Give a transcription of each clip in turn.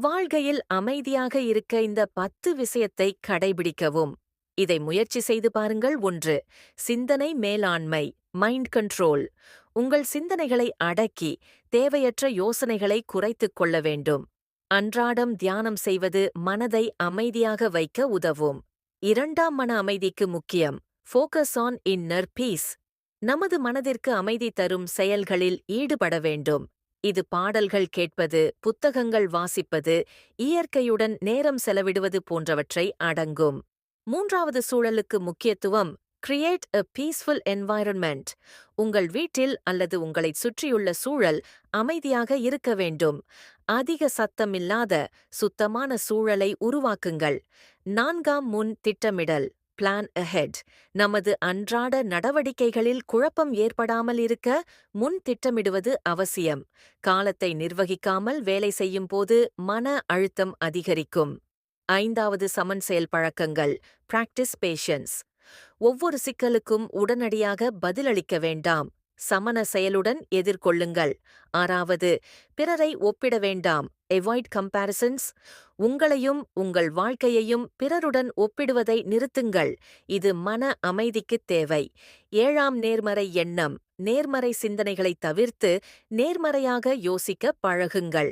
வாழ்க்கையில் அமைதியாக இருக்க இந்த 10 விஷயத்தை கடைபிடிக்கவும். இதை முயற்சி செய்து பாருங்கள். 1. சிந்தனை மேலாண்மை மைண்ட் கண்ட்ரோல். உங்கள் சிந்தனைகளை அடக்கி தேவையற்ற யோசனைகளை குறைத்துக் கொள்ள வேண்டும். அன்றாடம் தியானம் செய்வது மனதை அமைதியாக வைக்க உதவும். 2. மன அமைதிக்கு முக்கியம். Focus on inner piece. நமது மனதிற்கு அமைதி தரும் செயல்களில் ஈடுபட வேண்டும். இது பாடல்கள் கேட்பது, புத்தகங்கள் வாசிப்பது, இயற்கையுடன் நேரம் செலவிடுவது போன்றவற்றை அடங்கும். 3. சூழலுக்கு முக்கியத்துவம். Create a peaceful environment. உங்கள் வீட்டில் அல்லது உங்களைச் சுற்றியுள்ள சூழல் அமைதியாக இருக்க வேண்டும். அதிக சத்தமில்லாத சுத்தமான சூழலை உருவாக்குங்கள். 4. முன் திட்டமிடல் பிளான் ahead. நமது அன்றாட நடவடிக்கைகளில் குழப்பம் ஏற்படாமல் இருக்க முன் திட்டமிடுவது அவசியம். காலத்தை நிர்வகிக்காமல் வேலை செய்யும் போது மன அழுத்தம் அதிகரிக்கும். 5. சமன் செயல் பழக்கங்கள் பிராக்டிஸ் பேஷன்ஸ். ஒவ்வொரு சிக்கலுக்கும் உடனடியாக பதிலளிக்க வேண்டாம். சமன செயலுடன் எதிர்கொள்ளுங்கள். 6. பிறரை ஒப்பிட வேண்டாம். Avoid comparisons. உங்களையும் உங்கள் வாழ்க்கையையும் பிறருடன் ஒப்பிடுவதை நிறுத்துங்கள். இது மன அமைதிக்குத் தேவை. 7. நேர்மறை எண்ணம். நேர்மறை சிந்தனைகளை தவிர்த்து நேர்மறையாக யோசிக்க பழகுங்கள்.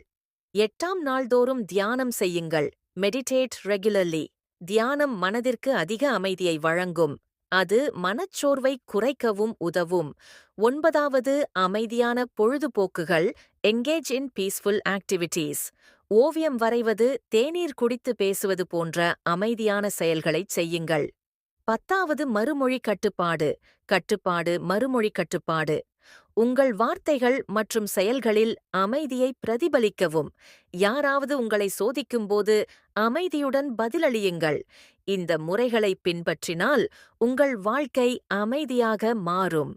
8. நாள்தோறும் தியானம் செய்யுங்கள். Meditate regularly. தியானம் மனதிற்கு அதிக அமைதியை வழங்கும். அது மனச்சோர்வை குறைக்கவும் உதவும். 9. அமைதியான பொழுதுபோக்குகள் என்கேஜ் இன் பீஸ்ஃபுல் ஆக்டிவிட்டீஸ். ஓவியம் வரைவது, தேநீர் குடித்து பேசுவது போன்ற அமைதியான செயல்களைச் செய்யுங்கள். 10. மறுமொழி கட்டுப்பாடு. மறுமொழி கட்டுப்பாடு. உங்கள் வார்த்தைகள் மற்றும் செயல்களில் அமைதியை பிரதிபலிக்கவும். யாராவது உங்களை சோதிக்கும்போது அமைதியுடன் பதிலளியுங்கள். இந்த முறைகளை பின்பற்றினால் உங்கள் வாழ்க்கை அமைதியாக மாறும்.